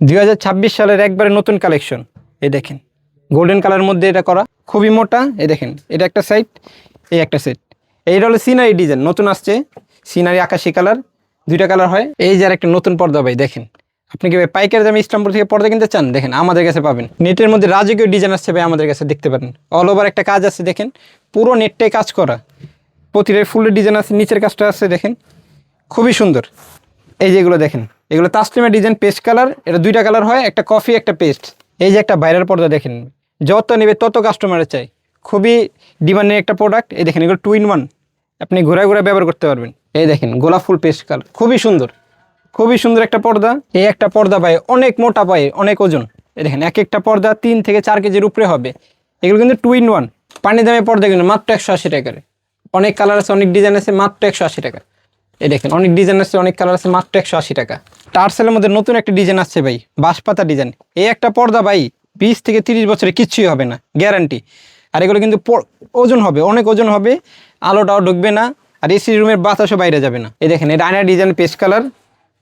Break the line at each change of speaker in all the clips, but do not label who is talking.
2026 সালের একবারে নতুন কালেকশন। এই দেখেন গোল্ডেন কালার মধ্যে এটা করা, খুবই মোটা। এই দেখেন এটা একটা সাইড, এই একটা সেট। এইটা হলো সিনারি ডিজাইন, নতুন আসছে সিনারি আকাশি কালার, দুইটা কালার হয়। এই যে আর একটা নতুন পর্দা ভাই দেখেন, আপনি কি ভাই পাইকারি দামে ইসলামপুর থেকে পর্দা কিনতে চান? দেখেন আমাদের কাছে পাবেন। নেটের মধ্যে রাজকীয় ডিজাইন আসছে ভাই, আমাদের কাছে দেখতে পারেন। অল ওভার একটা কাজ আছে, দেখেন পুরো নেটটাই কাজ করা, প্রতিটা ফুলের ডিজাইন আছে, নিচের কাজটা আছে দেখেন, খুবই সুন্দর। এই যেগুলো দেখেন, এগুলো তাসলিমের ডিজাইন, পেস্ট কালার। এটা দুইটা কালার হয়, একটা কফি একটা পেস্ট। এই যে একটা ভাইরাল পর্দা দেখেন, যত নেবে তত কাস্টমারের চাই, খুবই ডিমান্ডের একটা প্রোডাক্ট। এই দেখেন এগুলো 2 in 1, আপনি ঘুরে ঘুরে ব্যবহার করতে পারবেন। এই দেখেন গোলাপ ফুল পেস্ট কালার, খুবই সুন্দর, খুবই সুন্দর একটা পর্দা। এই একটা পর্দা পায় অনেক মোটা, পায় অনেক ওজন। এই দেখেন এক একটা পর্দা 3 থেকে 4 কেজির উপরে হবে। এগুলো কিন্তু 2 in 1 পানি দামে পর্দা, কিন্তু মাত্র 180 টাকার। অনেক কালার আছে, অনেক ডিজাইন আছে, মাত্র 180 টাকা। এই দেখেন অনেক ডিজাইন আছে, অনেক কালার আছে, মাত্র 180 টাকা। টার্সেলের মধ্যে নতুন একটা ডিজাইন আসছে ভাই, বাঁশপাতা ডিজাইন। এই একটা পর্দা ভাই 20 থেকে 30 বছরে কিচ্ছুই হবে না, গ্যারান্টি। আর এগুলো কিন্তু ওজন হবে, অনেক ওজন হবে, আলোটাও ঢুকবে না, আর এসি রুমের বাতাসও বাইরে যাবে না। এই দেখেন এটা আয়না ডিজাইন, পেস্ট কালার,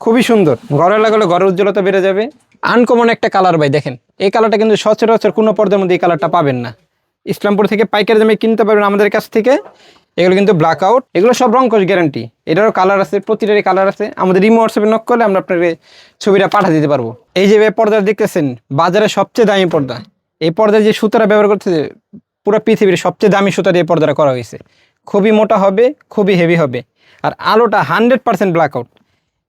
খুবই সুন্দর। ঘরে লাগালে ঘরের উজ্জ্বলতা বেড়ে যাবে। আনকমন একটা কালার ভাই দেখেন, এই কালারটা কিন্তু সচরাচর কোনো পর্দার মধ্যে এই কালারটা পাবেন না। ইসলামপুর থেকে পাইকারি দামে কিনতে পারবেন আমাদের কাছ থেকে। এগুলো কিন্তু ব্ল্যাক আউট, এগুলো সব রং কোশ গ্যারান্টি। এটারও কালার আছে, প্রতিটারই কালার আছে। আমাদের ইমো হোয়াটসঅ্যাপে নক করলে আমরা আপনাকে ছবিটা পাঠিয়ে দিতে পারবো। এই যে পর্দা দেখতেছেন, বাজারে সবচেয়ে দামি পর্দা। এই পর্দার যে সুতারা ব্যবহার করতেছে, পুরো পৃথিবীর সবচেয়ে দামি সুতা দিয়ে পর্দাটা করা হয়েছে। খুবই মোটা হবে, খুবই হেভি হবে, আর আলোটা 100% ব্ল্যাক আউট।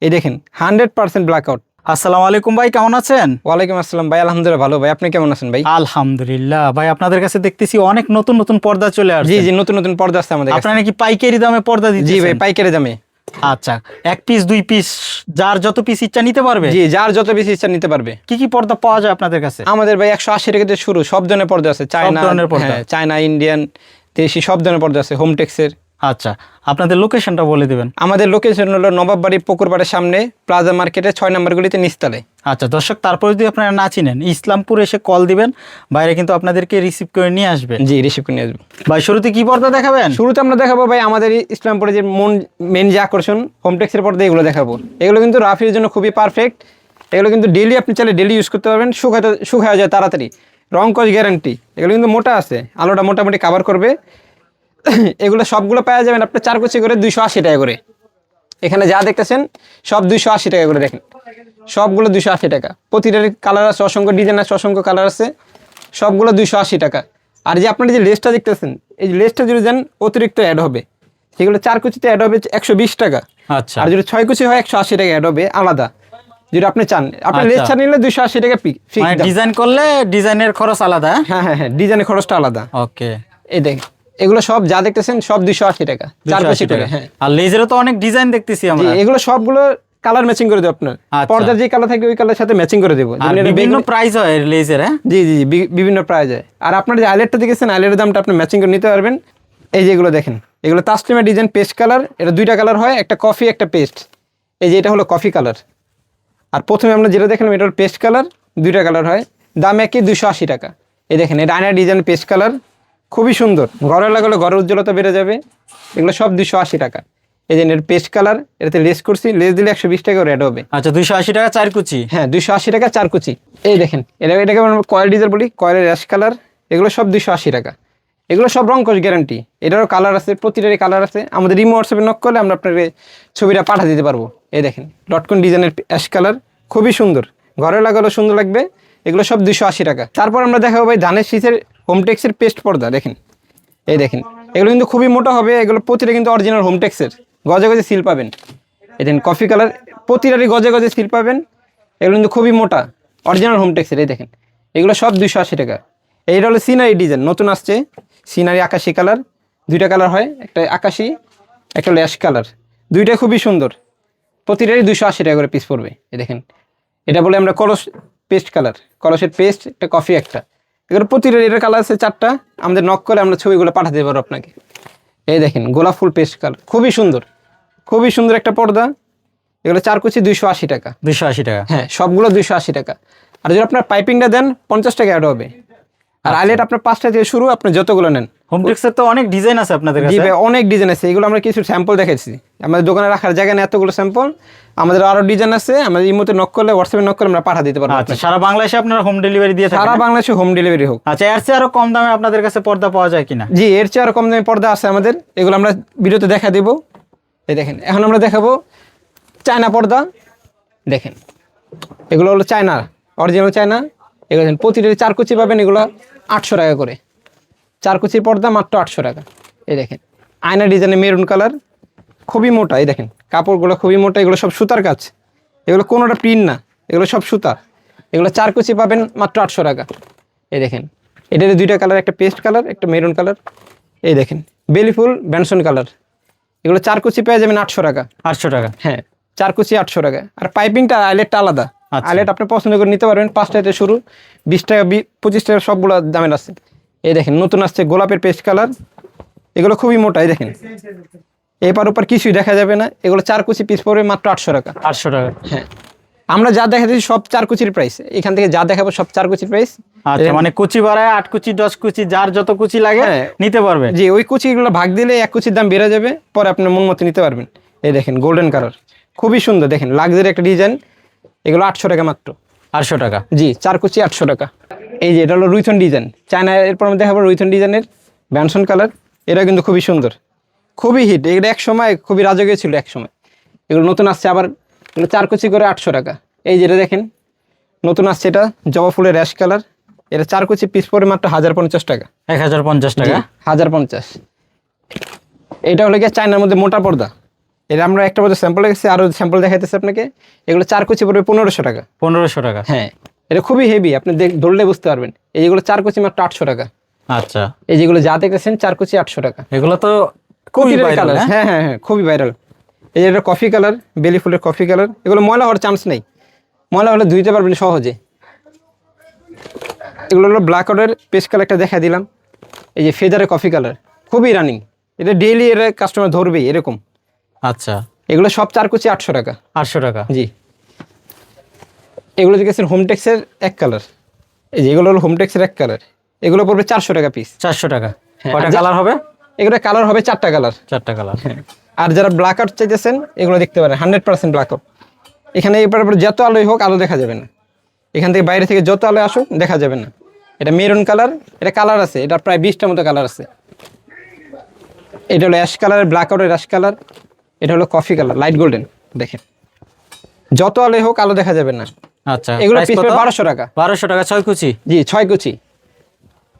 এই দেখেন 100% ব্ল্যাক আউট।
আসসালামু আলাইকুম ভাই, কেমন আছেন?
ওয়ালাইকুম আসসালাম ভাই, আলহামদুলিল্লাহ ভালো। ভাই আপনি কেমন আছেন ভাই?
আলহামদুলিল্লাহ ভাই, আপনাদের কাছে দেখতেছি অনেক নতুন নতুন পর্দা চলে আসছে।
জি জি, নতুন নতুন পর্দা আছে আমাদের কাছে।
আপনারা নাকি পাইকারি দামে পর্দা দিচ্ছেন?
জি ভাই, পাইকারি দামে।
আচ্ছা, 1 পিস 2 পিস যার যত পিস ইচ্ছা নিতে পারবে?
জি, যার যত বেশি ইচ্ছা নিতে পারবে।
কি কি পর্দা পাওয়া যায় আপনাদের কাছে?
আমাদের ভাই 180 টাকা থেকে শুরু, সব ধরনের পর্দা আছে। চায়না,
ধরনের পর্দা?
হ্যাঁ, চায়না, ইন্ডিয়ান, দেশি, সব ধরনের পর্দা আছে। হোমটেক্সের।
আচ্ছা, আপনাদের লোকেশনটা বলে দিবেন।
আমাদের লোকেশন হলো নবাববাড়ি পুকুরপাড়ের সামনে, প্লাজা মার্কেটে 6 নম্বর গলিতে নিচতলে।
আচ্ছা দর্শক, তারপরে যদি আপনারা না চিনেন, ইসলামপুর এসে কল দিবেন, বাইরে কিন্তু আপনাদেরকে রিসিভ করে নিয়ে আসবে।
জি, রিসিভ করে নিয়ে আসবো।
ভাই শুরুতে কি পর্দা দেখাবেন?
শুরুতে আমরা দেখাবো ভাই আমাদের ইসলামপুরে যে মেন যে আকর্ষণ, হোমটেক্সের পর্দা, এগুলো দেখাবো। এগুলো কিন্তু রাফির জন্য খুবই পারফেক্ট। এগুলো কিন্তু ডেইলি আপনি চাইলে ডেইলি ইউজ করতে পারবেন, শুকায় যায় তাড়াতাড়ি, রং কস গ্যারান্টি। এগুলো কিন্তু মোটা আছে, আলোটা মোটামুটি কাভার করবে। এগুলো সবগুলো পাওয়া যাবেন আপনার 4 কুচি করে 280 টাকা করে। এখানে যা দেখতেছেন সব 280 টাকা করে, দেখেন সবগুলো 280 টাকা। প্রতিটার কালার আছে, অসংখ্য ডিজাইন আছে, অসংখ্য কালার আছে, সবগুলো 280 টাকা। আর যে আপনার যে লেসটা দেখতেছেন, এই লেসটা যদি দেন অতিরিক্ত অ্যাড হবে, সেগুলো 4 কুচিতে অ্যাড হবে 120 টাকা।
আচ্ছা,
আর যদি 6 কুচি হয় 180 টাকা অ্যাড হবে আলাদা। যদি আপনি চান, আপনি লেস ছাড় নিলে 280 টাকা ফিক্স।
ডিজাইন করলে ডিজাইনের খরচ আলাদা?
হ্যাঁ হ্যাঁ হ্যাঁ, ডিজাইনের খরচটা আলাদা।
ওকে,
এই দেখেন এগুলো সব যা দেখতেছেন সব 280 টাকা, 4 কুচি করে। হ্যাঁ,
আর লেজারও তো অনেক ডিজাইন দেখতেছি আমরা।
এগুলো সবগুলো কালার ম্যাচিং করে দেব আপনার। পর্দার যে কালার থাকে ওই কালার সাথে ম্যাচিং করে দেব।
বিভিন্ন প্রাইস হয় লেজার? হ্যাঁ,
জি জি, বিভিন্ন প্রাইস হয়। আর আপনার যে আইলেটটা দেখেছেন, আইলেটের দামটা আপনি ম্যাচিং করে নিতে পারবেন। এই যেগুলো দেখেন, এগুলো তাসলিমের ডিজাইন, পেস্ট কালার। এটা দুইটা কালার হয়, একটা কফি একটা পেস্ট। এই যে এটা হলো কফি কালার। আর প্রথমে আমরা যেটা দেখলাম এটা হলো পেস্ট কালার, দুইটা কালার হয়, দাম একই 280 টাকা। এই দেখেন এটা আয়না ডিজাইন, পেস্ট কালার, খুবই সুন্দর। ঘরে লাগালে ঘরের উজ্জ্বলতা বেড়ে যাবে। এগুলো সব 280 টাকা। এই যে এর পেস্ট কালার, এটাতে লেস করছি, লেস দিলে 120 টাকা রেড হবে।
আচ্ছা, 280 টাকা 4 কুচি?
হ্যাঁ, 280 টাকা 4 কুচি। এই দেখেন এটাকে আমরা কয়েল ডিজাইন বলি, কয়েলের অ্যাশ কালার। এগুলো সব 280 টাকা। এগুলো সব রং কোশ গ্যারান্টি। এটারও কালার আছে, প্রতিটারই কালার আছে। আমাদের ইমো হোয়াটসঅ্যাপে নক করলে আমরা আপনাকে ছবিটা পাঠিয়ে দিতে পারবো। এই দেখেন ডটকন ডিজাইনের অ্যাশ কালার, খুবই সুন্দর, ঘরে লাগালেও সুন্দর লাগবে। এগুলো সব 280 টাকা। তারপর আমরা দেখাবো ভাই ধানের শীষের হোমটেক্সের পেস্ট পর্দা। দেখেন এই দেখেন এগুলো কিন্তু খুবই মোটা হবে। এগুলো প্রতিটা কিন্তু অরিজিনাল হোমটেক্সের, গজে গজে সিল পাবেন। এই দেখেন কফি কালার, প্রতিটারই গজে গজে সিল পাবেন। এগুলো কিন্তু খুবই মোটা, অরিজিনাল হোমটেক্সের। এই দেখেন এগুলো সব 280 টাকা। এইটা হলো সিনারি ডিজাইন, নতুন আসছে সিনারি আকাশি কালার। দুইটা কালার হয়, একটা আকাশি একটা হলো অ্যাশ কালার। দুইটা খুবই সুন্দর, প্রতিটারই 280 টাকা করে পিস পড়বে। এই দেখেন এটা বলে আমরা কলস পেস্ট কালার, কলসের পেস্ট, একটা কফি একটা। এগুলো প্রতিটার এটার কালার আছে 4টা। আমাদের নক করে আমরা ছবিগুলো পাঠাতে পারবো আপনাকে। এই দেখেন গোলাপ ফুল পেস্ট কালার, খুবই সুন্দর, খুবই সুন্দর একটা পর্দা। এগুলো 4 কুচি 280 টাকা।
280 টাকা?
হ্যাঁ, সবগুলো 280 টাকা। আর যদি আপনার পাইপিংটা দেন 50 টাকা অ্যাড হবে। আর আইলেট আপনার 5টা থেকে শুরু, আপনি যতগুলো নেন।
হোমটেক্সের তো অনেক ডিজাইন আছে আপনাদের
জি
কাছে।
ভাই, অনেক ডিজাইন আছে, এগুলো আমরা কিছু স্যাম্পল দেখাচ্ছি। আমাদের দোকানে রাখার জায়গা নেই এতগুলো স্যাম্পল, আমাদের আরো ডিজাইন আছে। আমাদের ইমোতে নক করলে, হোয়াটসঅ্যাপে নক করলে আমরা পাঠা দিতে পারবো।
আচ্ছা, সারা বাংলাদেশে আপনারা হোম ডেলিভারি দিয়ে থাকেন?
সারা বাংলাদেশে হোম ডেলিভারি হোক।
আচ্ছা, এর চেয়ে আরো কম দামে আপনাদের কাছে পর্দা পাওয়া যায় কিনা?
জি, এর চেয়ে আরো কম দামে পর্দা আছে আমাদের, এগুলো আমরা ভিডিওতে দেখা দেব। এই দেখেন, এখন আমরা দেখাবো চায়না পর্দা। দেখেন, এগুলো হলো চায়না, অরিজিনাল চায়না। এগুলো দেখেন, প্রতিটা 4 কুচি পাবেন, এগুলো 800 টাকা করে। 4 কুচির পর্দা মাত্র 800 টাকা। এই দেখেন, আয়না ডিজাইনে মেরুন কালার, খুবই মোটা। এই দেখেন, কাপড়গুলো খুবই মোটা, এগুলো সব সুতার কাজ, এগুলো কোনোটা প্রিন্ট না, এগুলো সব সুতা। এগুলো 4 কুচি পাবেন মাত্র 800 টাকা। এই দেখেন, এটার 2টা কালার, একটা পেস্ট কালার, একটা মেরুন কালার। এই দেখেন, বেলিফুল ব্যানসন কালার, এগুলো 4 কুচি পেয়ে যাবেন 800 টাকা।
800 টাকা?
হ্যাঁ, 4 কুচি 800 টাকা। আর পাইপিংটা আইলেটটা আলাদা।
আচ্ছা।
আইলেট আপনি পছন্দ করে নিতে পারবেন, 5 টাকা থেকে শুরু, 20 টাকা, 25 টাকা সবগুলো দামের আছে। এই দেখেন, নতুন আসছে গোলাপের পেস্ট কালার, এগুলো খুবই মোটা। এই দেখেন, এপার ওপার কিছুই দেখা যাবে না, এগুলো 4 কুচি পিস পড়বে মাত্র 800 টাকা।
800 টাকা?
হ্যাঁ, আমরা যা দেখাচ্ছি সব 4 কুচির প্রাইস, এখান থেকে যা দেখাবো সব 4 কুচির প্রাইস।
আচ্ছা, মানে কুচি বাড়ায় 8 কুচি 10 কুচি যার যত কুচি লাগে
হ্যাঁ।
নিতে পারবে?
জি, ওই কুচিগুলো ভাগ দিলে 1 কুচির দাম বেড়ে যাবে, পরে আপনার মন মতো নিতে পারবেন। এই দেখেন, গোল্ডেন কালার, খুবই সুন্দর। দেখেন, লাক্সারি একটা ডিজাইন, এগুলো 800 টাকা মাত্র।
800 টাকা?
জি, 4 কুচি 800 টাকা। এই যে এটা হলো রুইথন ডিজাইন, চায়না। এরপর আমরা দেখাবো রুইথন ডিজাইনের ব্যানসন কালার, এটা কিন্তু খুবই সুন্দর, খুবই হিট। এটা এক সময় খুবই রাজকীয় ছিল এক সময়। এগুলো নতুন আসছে আবার, এগুলো 4 কুচি করে 800 টাকা। এই যেটা দেখেন, নতুন আসছে, এটা জবা ফুলের র্যাশ কালার, এটা 4 কুচি পিস পরে মাত্র 1050 টাকা।
1050 টাকা?
1050। এটা হলো গিয়ে চায়নার মধ্যে মোটা পর্দা, এটা আমরা একটা পর্দা স্যাম্পল রেখেছি, আরো স্যাম্পল দেখাইতেছি আপনাকে। এগুলো 4 কুচি পড়বে 1500 টাকা।
1500 টাকা?
হ্যাঁ, এটা খুবই হেভি, আপনি ধরলে বুঝতে পারবেন। এইগুলো 4 কুচি মাত্র 800 টাকা।
আচ্ছা,
এই যেগুলো যা দেখতেছেন 4 কুচি 800 টাকা।
এগুলো তো খুবই
প্রতিটা
viral,
কালার,
হ্যাঁ?
হ্যাঁ হ্যাঁ হ্যাঁ, খুবই ভাইরাল। এই যে এটা কফি কালার, বেলি ফুলের কফি কালার, এগুলো ময়লা হওয়ার চান্স নেই, ময়লা হলে ধুইতে পারবেন সহজে। এগুলো হলো ব্ল্যাক আউটের পেস্ট কালারটা দেখা দিলাম। এই যে ফেদারের কফি কালার, খুবই রানিং, এটা ডেইলি এর কাস্টমার ধরবেই এরকম।
আচ্ছা,
এগুলো সব 4 কুচি 800 টাকা।
800 টাকা?
জি, এগুলো দেখেছেন হোমটেক্সের এক কালার। এই যে এগুলো হলো হোমটেক্সের এক কালার, এগুলো পড়বে 400 টাকা পিস।
400 টাকা?
হ্যাঁ,
কয়টা
আর
কালার হবে?
এগুলো কালার হবে 4টা কালার।
4টা কালার?
আর যারা ব্ল্যাক আউট চাইতেছেন, এগুলো দেখতে পারেন 100% ব্ল্যাক আউট। এখানে এরপর যত আলোই হোক, আলো দেখা যাবে না। এখান থেকে বাইরে থেকে যত আলো আসুক, দেখা যাবে না। এটা মেরুন কালার, এটা কালার আছে, এটা প্রায় 20টার মতো কালার আছে। এটা হলো অ্যাশ কালার, ব্ল্যাক আউটের অ্যাশ কালার। এটা হলো কফি কালার, লাইট গোল্ডেন। দেখেন, যত আলোই হোক, আলো দেখা যাবে না।
আচ্ছা,
এগুলো
price
পিস
কত?
1200 টাকা।
1200 টাকা 6 কুচি?
জি, 6 কুচি।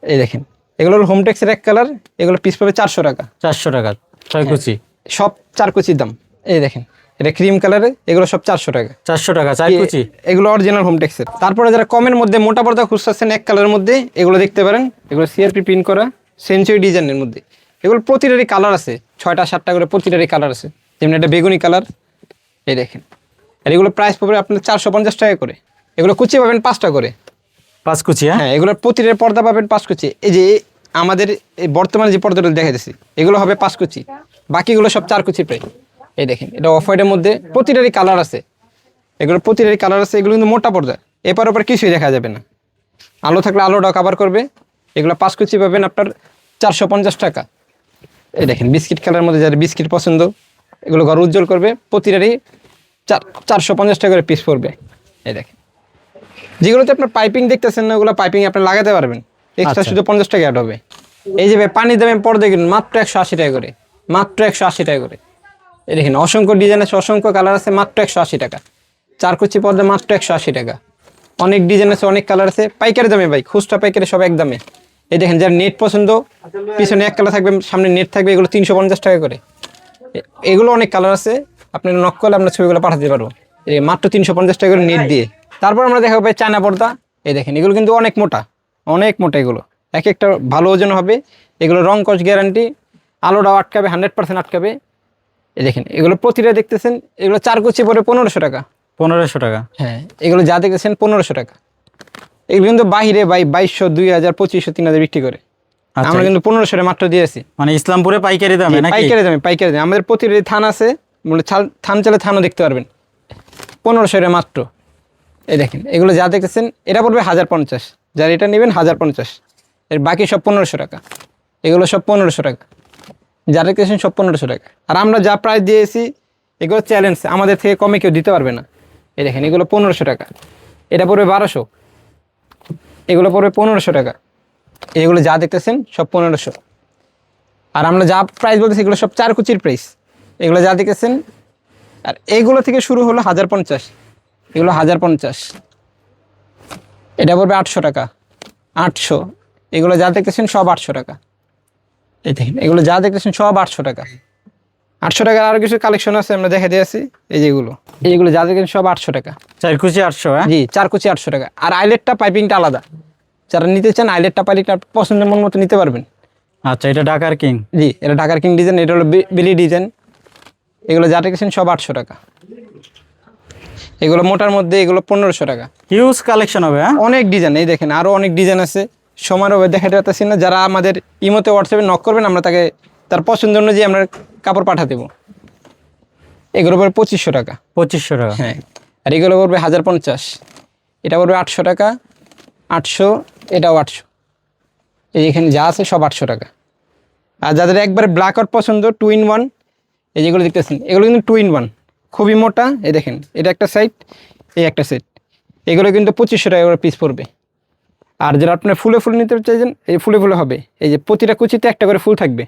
এই দেখেন, এগুলো হলো হোমটেক্সের এক কালার, এগুলো পিস পাবে 400 টাকা।
400 টাকা 6 কুচি?
সব 4 কুচির দাম। এই দেখেন, এটা ক্রিম কালারে, এগুলো সব 400 টাকা।
400 টাকা 4 কুচি?
এগুলো অরিজিনাল হোমটেক্সের। তারপরে যারা কমের মধ্যে মোটা পর্দা খুঁজতেছেন এক কালারের মধ্যে, এগুলো দেখতে পারেন। এগুলো সিআরপি প্রিন্ট করা, সেঞ্চুরি ডিজাইনের মধ্যে। এগুলো প্রতিটারই কালার আছে, 6টা 7টা করে প্রতিটারই কালার আছে। যেমন এটা বেগুনি কালার, এই দেখেন। আর এগুলো প্রাইস পাবে আপনার 450 টাকা করে। এগুলো কুচি পাবেন 5টা করে।
5 কুচি?
হ্যাঁ, এগুলোর প্রতিটার পর্দা পাবেন 5 কুচি। এই যে আমাদের এই বর্তমানে যে পর্দাটা দেখাইতেছি, এগুলো হবে 5 কুচি, বাকিগুলো সব 4 কুচি প্রায়। এই দেখেন, এটা অফ হোয়াইটের মধ্যে, প্রতিটারই কালার আছে। এগুলো প্রতিটারই কালার আছে, এগুলো কিন্তু মোটা পর্দা, এপার ওপার কিছুই দেখা যাবে না। আলো থাকলে আলোটাও কভার করবে। এগুলো 5 কুচি পাবেন আপনার 450 টাকা। এই দেখেন, বিস্কিট কালারের মধ্যে যাদের বিস্কিট পছন্দ, এগুলো ঘর উজ্জ্বল করবে, প্রতিটারই 450 টাকা করে পিস পড়বে। এই দেখেন, যেগুলোতে আপনার পাইপিং দেখতেছেন না, ওগুলো পাইপিং আপনি লাগাতে পারবেন, এক্সট্রা শুধু 50 টাকা অ্যাড হবে। এই যে ভাই, পানি দামে পর্দা কিনুন মাত্র 180 টাকা করে, মাত্র 180 টাকা করে। এই দেখেন, অসংখ্য ডিজাইন আছে, অসংখ্য কালার আছে, মাত্র 180 টাকা। 4 কুচি পর্দা মাত্র 180 টাকা। অনেক ডিজাইন আছে, অনেক কালার আছে, পাইকারি দামে ভাই, খুচরা পাইকারি সব এক দামে। এই দেখেন, যার নেট পছন্দ, পিছনে এক কালার থাকবে, সামনে নেট থাকবে, এগুলো 350 টাকা করে। এগুলো অনেক কালার আছে, আপনি নক করলে আপনার ছবিগুলো পাঠাতে পারবো এই মাত্র 350 টাকা করে নেট দিয়ে। তারপর আমরা দেখাবো ভাই চায়না পর্দা। এই দেখেন, এগুলো কিন্তু অনেক মোটা, অনেক মোটা। এগুলো এক একটা ভালো ওজন হবে। এগুলো রং কস গ্যারান্টি, আলোটাও আটকাবে, 100% আটকাবে। এই দেখেন, এগুলো প্রতিটা দেখতেছেন, এগুলো 4 কুচি পরে 1500 টাকা।
1500 টাকা?
হ্যাঁ, এগুলো যা দেখতেছেন 1500 টাকা। এগুলো কিন্তু বাহিরে ভাই 2200, 2000, 2500, 3000 বিক্রি করে। আমরা কিন্তু 1500 মাত্র দিয়েছি।
মানে ইসলামপুরে পাইকারি দামে নাকি?
পাইকারি দামে, পাইকারি দামে। আমাদের প্রতিটা থান আছে, মানে থান চালে থানও দেখতে পারবেন, 1500 মাত্র। এই দেখেন, এগুলো যা দেখতেছেন, এটা পড়বে 1050, যারা এটা নেবেন 1050। এর বাকি সব 1500 টাকা। এগুলো সব 1500 টাকা, যা রেখেছেন সব 1500 টাকা। আর আমরা যা প্রাইস দিয়েছি এগুলো চ্যালেঞ্জ, আমাদের থেকে কমে কেউ দিতে পারবে না। এই দেখেন এগুলো 1500 টাকা, এটা পড়বে 1200, এগুলো পড়বে 1500 টাকা। এগুলো যা দেখতেছেন সব 1500। আর আমরা যা প্রাইস বলতেছি এগুলো সব 4 কুচির প্রাইস, এগুলো যা দেখেছেন। আর এইগুলো থেকে শুরু হলো 1050, এগুলো 1050, এটা পড়বে 800 টাকা, 800। এগুলো যা দেখতেছেন সব 800 টাকা। এই দেখেন এগুলো যা দেখতেছেন সব 800 টাকা। 800 টাকার আরও কিছু কালেকশন আছে, আমরা দেখে দিয়েছি। এইগুলো যা দেখেন সব 800 টাকা।
4 কুচি 800, হ্যাঁ?
জি, 4 কুচি 800 টাকা। আর আইলেটটা পাইপিংটা আলাদা, যারা নিতে চান আইলেটটা পাইপিংটা পছন্দের মন মতো নিতে পারবেন।
আচ্ছা, এটা ঢাকার কিং।
জি, এটা ঢাকার কিং ডিজাইন, এটা হলো বেলি ডিজাইন। এগুলো যা দেখেছেন সব 800 টাকা। এগুলো মোটার মধ্যে, এগুলো 1500 টাকা।
হিউজ কালেকশন হবে, হ্যাঁ?
অনেক ডিজাইন, এই দেখেন আরও অনেক ডিজাইন আছে। সমারোহে দেখাতে পারতেছি না, যারা আমাদের ইমোতে হোয়াটসঅ্যাপে নক করবেন আমরা তাকে তার পছন্দ অনুযায়ী আমরা কাপড় পাঠা দেবো। এগুলো পড়বে 2500 টাকা।
2500 টাকা।
হ্যাঁ, আর এগুলো পড়বে 1050, এটা পড়বে 800 টাকা, 800, এটাও 800। এই এখানে যা আছে সব 800 টাকা। আর যাদের একবারে ব্ল্যাক আউট পছন্দ 2 in 1, এই যেগুলো দেখতেছেন এগুলো কিন্তু 2 in 1, খুবই মোটা। এই দেখেন এটা একটা সাইড, এই একটা সেট, এগুলো কিন্তু 2500 টাকা করে পিস পড়বে। আর যারা আপনার ফুলে ফুল নিতে চাইছেন, এই ফুলে ফুলে হবে, এই যে প্রতিটা কুচিতে একটা করে ফুল থাকবে।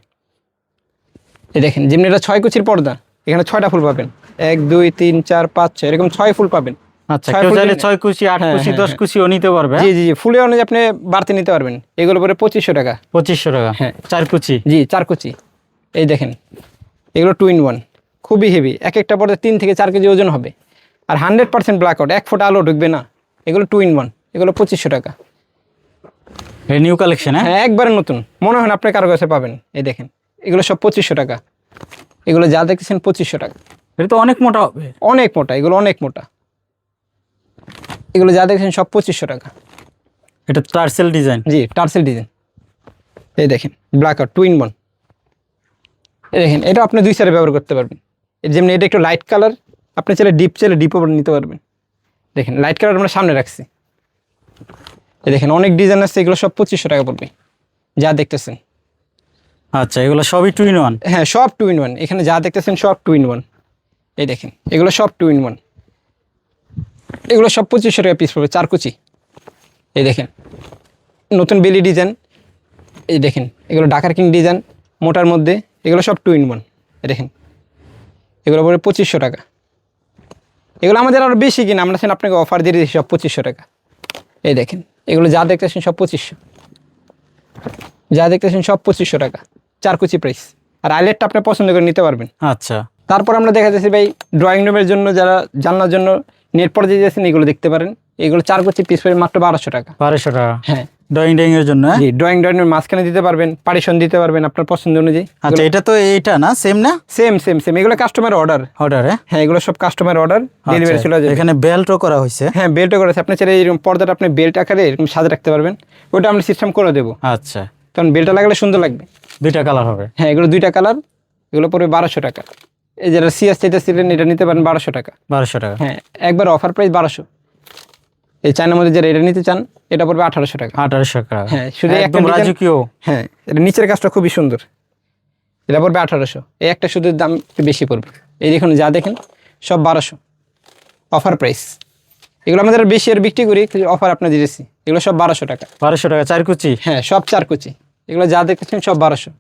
এই দেখেন যেমনি এটা 6 কুচির পর্দা, এখানে 6টা ফুল পাবেন, 1 2 3 4 5 6, এরকম 6 ফুল পাবেন।
আচ্ছা,
6
কেউ
ফুল
চাইলে
নিলে-
6 কুচি 8
হ্যাঁ,
কুচি
হ্যাঁ,
10 কুচিও নিতে পারবে,
জি জি জি, ফুলে অনুযায়ী আপনি বাড়তি নিতে পারবেন। এগুলো পরে 2500 টাকা।
2500 টাকা।
হ্যাঁ।
4 কুচি।
জি, 4 কুচি। এই দেখেন এগুলো 2 in 1, খুবই হেভি, এক একটা পর্দা 3 থেকে 4 কেজি ওজন হবে। আর 100% ব্ল্যাক আউট, 1 ফুট আলো ঢুকবে না। এগুলো 2 in 1, এগুলো 2500 টাকা।
এই নিউ কালেকশন, হ্যাঁ?
হ্যাঁ, একবারে নতুন, মনে হয় না আপনি কারো কাছে পাবেন। এই দেখেন এগুলো সব 2500 টাকা। এগুলো যা দেখতেছেন 2500 টাকা।
এটা তো অনেক মোটা হবে।
অনেক মোটা, এগুলো অনেক মোটা। এগুলো যা দেখছেন সব 2500 টাকা।
এটা টার্সেল ডিজাইন।
জি, টার্সেল ডিজাইন। এই দেখেন ব্ল্যাক আউট 2 in 1। এই দেখেন এটা আপনি 2 সাইডে ব্যবহার করতে পারবেন। যেমনি এটা একটু লাইট কালার, আপনি চাইলে ডিপও নিতে পারবেন। দেখেন লাইট কালার আমরা সামনে রাখছি। এই দেখেন অনেক ডিজাইন আছে, এগুলো সব 2500 টাকা পড়বে যা দেখতেছেন।
আচ্ছা, এগুলো সবই 2 in 1।
হ্যাঁ, সব 2 in 1, এখানে যা দেখতেছেন সব 2 in 1। এই দেখেন এগুলো সব 2 in 1, এগুলো সব 2500 টাকা পিস পড়বে, 4 কুচি। এই দেখেন নতুন বেলি ডিজাইন। এই দেখেন এগুলো ঢাকার কিং ডিজাইন, মোটার মধ্যে, এগুলো সব 2 in 1। এই দেখেন এগুলো পড়বে 2500 টাকা। এগুলো আমাদের আরও বেশি কিনা, আমরা আপনাকে অফার দিয়ে দিচ্ছি সব 2500 টাকা। এই দেখেন এগুলো যা দেখতেছেন সব 2500, যা দেখতেছেন সব 2500 টাকা, 4 কুচি প্রাইস। আর আইলেটটা আপনি পছন্দ করে নিতে পারবেন।
আচ্ছা,
তারপর আমরা দেখা যাচ্ছে ভাই ড্রয়িং রুমের জন্য, যারা জানলার জন্য নেট পর্দা দিয়েছেন, এগুলো দেখতে পারেন। এগুলো 4 কুচি পিস পড়বে মাত্র 1200 টাকা।
1200 টাকা।
হ্যাঁ,
ড্রয়িং এর জন্য, হ্যাঁ?
জি, ড্রয়িংয়ের মাঝখানে দিতে পারবেন, পার্টিশন দিতে পারবেন আপনার পছন্দ অনুযায়ী।
আচ্ছা, এটা তো এইটা না, সেম না?
সেম সেম সেম, এগুলো কাস্টমার অর্ডার।
অর্ডার, হ্যাঁ?
হ্যাঁ, এগুলো সব কাস্টমার অর্ডার, ডেলিভারি চলে যাবে।
এখানে বেল্টও করা হয়েছে।
হ্যাঁ, বেল্টও করেছে। আপনি চাইলে এরকম পর্দাটা আপনি বেল্ট আকারে এরকম সাজে রাখতে পারবেন, ওটা আমরা সিস্টেম করে দেবো।
আচ্ছা,
কারণ বেল্টটা লাগালে সুন্দর লাগবে।
2টা কালার হবে।
হ্যাঁ, এগুলো 2টা কালার, এগুলো পড়বে 1200 টাকা। এই যারা সিএস চাইতেছিলেন এটা নিতে পারেন 1200 টাকা।
1200 টাকা।
হ্যাঁ, একবার অফার প্রাইস 1200। এই চায়নার মধ্যে যারা এটা নিতে চান এটা পড়বে 1800 টাকা।
1800 টাকা।
হ্যাঁ, শুধু একটা
একদম
ডিজাইন।
রাজকীয়।
হ্যাঁ, এটা নিচের কাজটা খুবই সুন্দর, এটা পড়বে 1800। এই একটা শুধু দাম একটু বেশি পড়বে। এই দেখুন যা দেখেন সব 1200 অফার প্রাইস। এগুলো আমাদের বেশি আর বিক্রি করি, অফার আপনার দিয়েছি। এগুলো সব 1200 টাকা।
1200 টাকা 4 কুচি।
হ্যাঁ, সব 4 কুচি। এগুলো যা দেখেছেন সব 1200,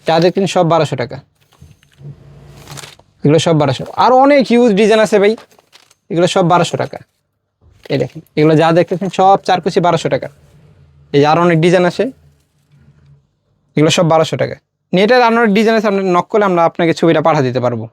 যা দেখছেন সব 1200 টাকা। এগুলো সব 1200। আরও অনেক হিউজ ডিজাইন আছে ভাই, এগুলো সব 1200 টাকা। এই দেখেন এগুলো যা দেখতেছেন সব 4 কুচি 1200 টাকা। এই আরও অনেক ডিজাইন আছে, এগুলো সব 1200 টাকা। নেটের আরও অনেক ডিজাইন আছে, আপনি নক করলে আমরা আপনাকে ছবিটা পাঠা দিতে পারবো।